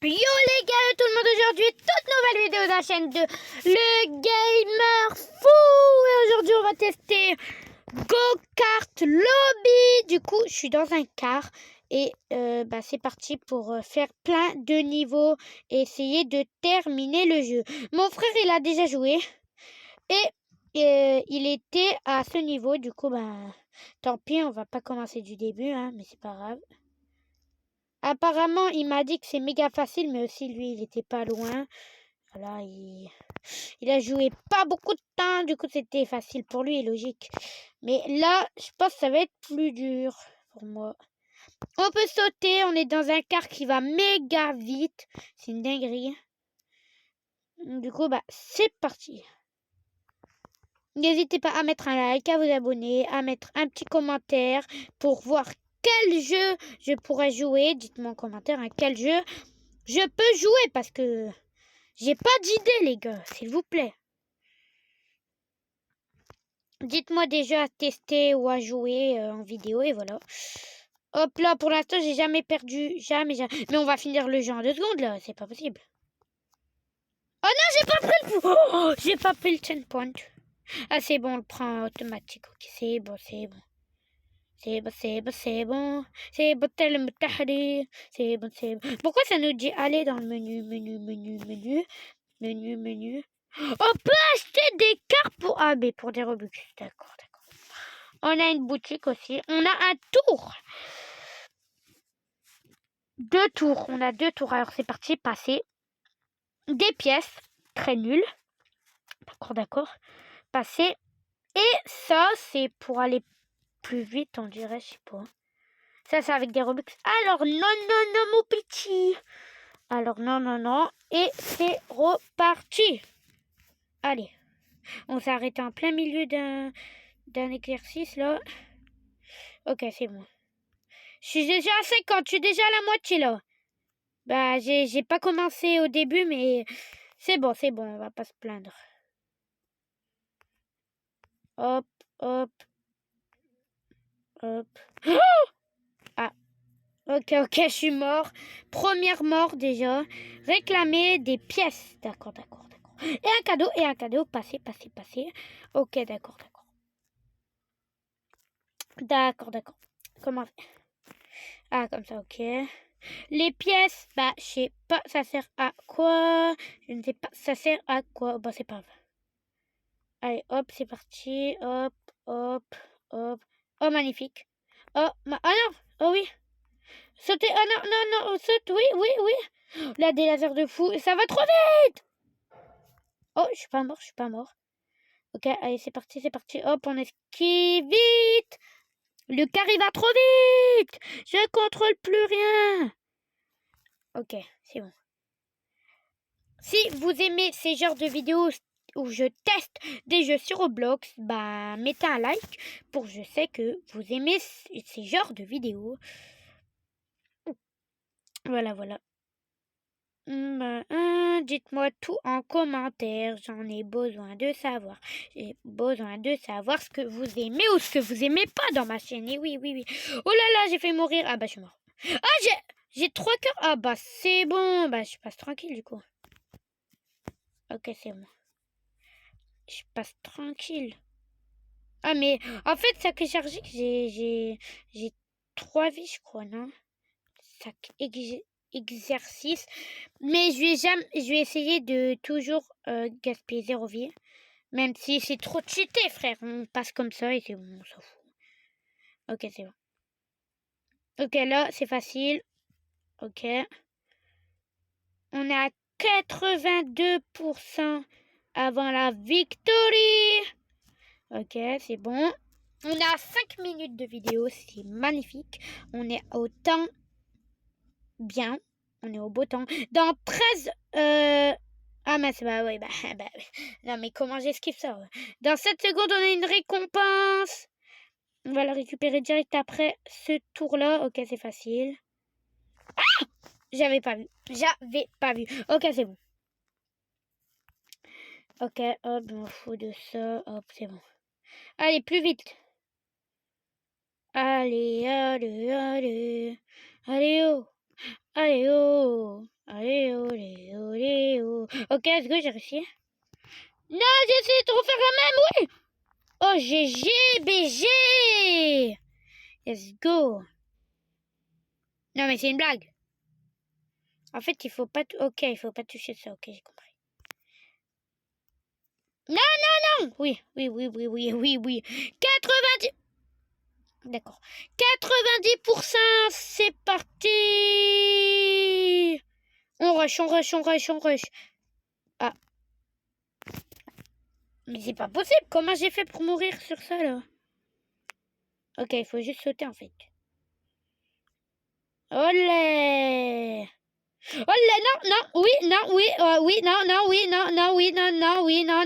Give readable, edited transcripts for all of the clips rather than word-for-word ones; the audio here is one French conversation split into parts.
Yo les gars, tout le monde aujourd'hui, toute nouvelle vidéo de la chaîne de Le Gamer Fou. Et aujourd'hui on va tester Go-Kart Lobby. Du coup je suis dans un car et c'est parti pour faire plein de niveaux et essayer de terminer le jeu. Mon frère il a déjà joué et il était à ce niveau. Du coup tant pis, on va pas commencer du début hein, mais c'est pas grave. Apparemment, il m'a dit que c'est méga facile, mais aussi lui, il était pas loin. Voilà, il a joué pas beaucoup de temps, du coup, c'était facile pour lui, logique. Mais là, je pense que ça va être plus dur pour moi. On peut sauter, on est dans un car qui va méga vite. C'est une dinguerie. Du coup, c'est parti. N'hésitez pas à mettre un like, à vous abonner, à mettre un petit commentaire pour voir quel jeu je pourrais jouer. Dites-moi en commentaire quel jeu je peux jouer parce que j'ai pas d'idée, les gars, s'il vous plaît. Dites-moi des jeux à tester ou à jouer en vidéo et voilà. Hop là, pour l'instant, j'ai jamais perdu. Jamais. Mais on va finir le jeu en 2 secondes là, c'est pas possible. Oh non, j'ai pas pris le... Oh, j'ai pas pris le 10 point. Ah, c'est bon, on le prend automatique. Ok, c'est bon, c'est bon. C'est bon, c'est bon, c'est bon. C'est bon, tellement tahri. C'est bon, c'est bon. Pourquoi ça nous dit aller dans le menu, menu. On peut acheter des cartes pour... Ah, mais pour des Robux. D'accord, d'accord. On a une boutique aussi. On a un tour. 2 tours. On a 2 tours. Alors, c'est parti. Passer. Des pièces. Très nul. D'accord, d'accord. Passer. Et ça, c'est pour aller plus vite, on dirait. Je sais pas. Ça, c'est avec des Robux. Alors, non, non, non, mon petit. Alors, non, non, non. Et c'est reparti. Allez. On s'est arrêté en plein milieu d'un exercice, là. Ok, c'est bon. Je suis déjà à 50, je suis déjà à la moitié, là. J'ai pas commencé au début, mais c'est bon, on va pas se plaindre. Hop, hop. Hop. Ah. Ok, je suis mort. Première mort, déjà. Réclamer des pièces. D'accord. Et un cadeau. Passer. Ok, d'accord. D'accord. Comment... Ah, comme ça, ok. Les pièces, je sais pas, ça sert à quoi? Je ne sais pas, ça sert à quoi? Bon, c'est pas grave. Allez, hop, c'est parti. Hop. Oh, magnifique. Oh non! Oh oui! Sautez! Oh non! Saute! Oui! Là, des lasers de fou. Ça va trop vite! Oh, je suis pas mort. Ok, allez, c'est parti. Hop, on esquive vite! Le car, il va trop vite! Je contrôle plus rien! Ok, c'est bon. Si vous aimez ces genres de vidéos où je teste des jeux sur Roblox, mettez un like pour je sais que vous aimez ces genres de vidéos. Voilà. Dites-moi tout en commentaire, j'en ai besoin de savoir. J'ai besoin de savoir ce que vous aimez ou ce que vous aimez pas dans ma chaîne. Et oui. Oh là, j'ai fait mourir. Ah je suis mort. Ah, j'ai 3 cœurs. Ah c'est bon. Je passe tranquille du coup. Ok, c'est bon. Je passe tranquille. Ah, mais en fait, sac énergique, j'ai 3 vies, je crois, non? Sac exercice. Mais je vais essayer de toujours gaspiller 0 vie. Même si c'est trop cheaté, frère. On passe comme ça et c'est bon, on s'en fout. Ok, c'est bon. Ok, là, c'est facile. Ok. On est à 82% avant la victoire. Ok, c'est bon. On a 5 minutes de vidéo, c'est magnifique. On est au temps bien. On est au beau temps. Dans 13... Ah, mais c'est oui. Non, mais comment j'esquive ça? Dans 7 secondes, on a une récompense. On va la récupérer direct après ce tour-là. Ok, c'est facile. Ah! J'avais pas vu. Ok, c'est bon. Ok, hop, je m'en fous de ça. Hop, c'est bon. Allez, plus vite. Allez, oh. Allez, Ok, let's go, j'ai réussi. Non, j'ai essayé de refaire la même, oui. Oh, GG, BG. Let's go. Non, mais c'est une blague. En fait, il faut pas... Ok, il faut pas toucher ça. Ok, j'ai compris. Non, non, non. Oui. 90... D'accord. 90%, c'est parti. On rush. Ah. Mais c'est pas possible. Comment j'ai fait pour mourir sur ça, là? Ok, il faut juste sauter, en fait. Olé! Olé, non, oui, non, oui, non, oui, non, oui, non, oui, non.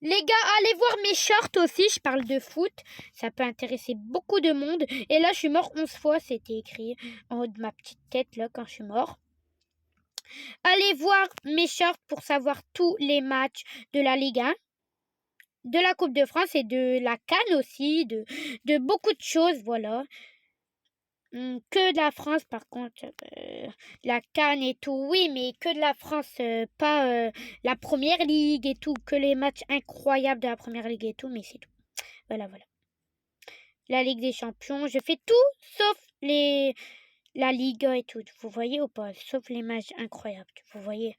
Les gars, allez voir mes shorts aussi, je parle de foot. Ça peut intéresser beaucoup de monde. Et là, je suis mort 11 fois, c'était écrit en haut de ma petite tête, là, quand je suis mort. Allez voir mes shorts pour savoir tous les matchs de la Ligue 1, de la Coupe de France et de la CAN aussi, de beaucoup de choses, voilà. Que de la France, par contre, la CAN et tout, oui, mais que de la France, pas la Première Ligue et tout, que les matchs incroyables de la Première Ligue et tout, mais c'est tout. Voilà. La Ligue des Champions, je fais tout sauf la Ligue et tout, vous voyez ou pas? Sauf les matchs incroyables, vous voyez.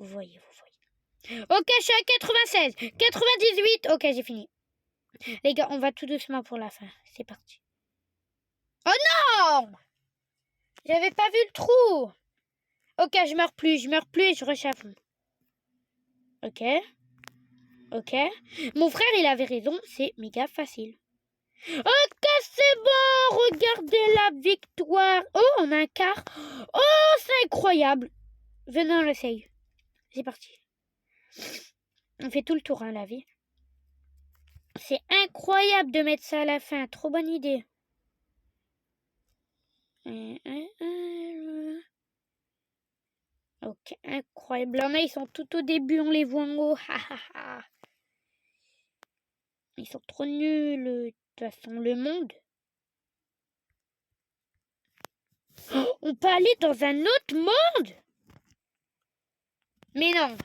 Ok, je suis à 96, 98, ok, j'ai fini. Les gars, on va tout doucement pour la fin, c'est parti. Oh non! J'avais pas vu le trou. Ok, je meurs plus et je rush à fond. Ok. Mon frère, il avait raison, c'est méga facile. Ok, c'est bon, regardez la victoire. Oh, on a un quart. Oh, c'est incroyable. Venez, on l'essaye. C'est parti. On fait tout le tour, hein, la vie. C'est incroyable de mettre ça à la fin. Trop bonne idée. Ok, incroyable. Là, ils sont tout au début, on les voit en haut. Ils sont trop nuls. De toute façon, le monde. Oh, on peut aller dans un autre monde? Mais non.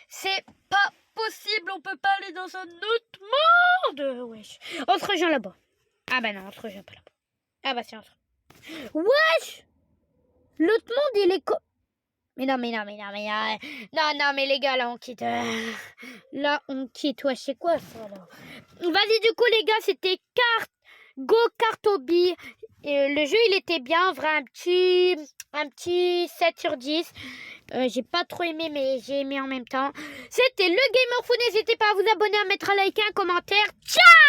C'est pas possible, on peut pas aller dans un autre monde. Wesh. On se rejoint là-bas. Ah bah non, on se rejoint pas là-bas. Ah bah c'est entre. Wesh. L'autre monde, il est Mais non, mais les gars, là, on quitte. Là, on quitte. Ouais, c'est quoi ça, là? Vas-y, du coup, les gars, c'était Go Kartobi. Le jeu, il était bien, vrai, un petit 7 sur 10. J'ai pas trop aimé, mais j'ai aimé en même temps. C'était le Gamer Fou. N'hésitez pas à vous abonner, à mettre un like et un commentaire. Ciao!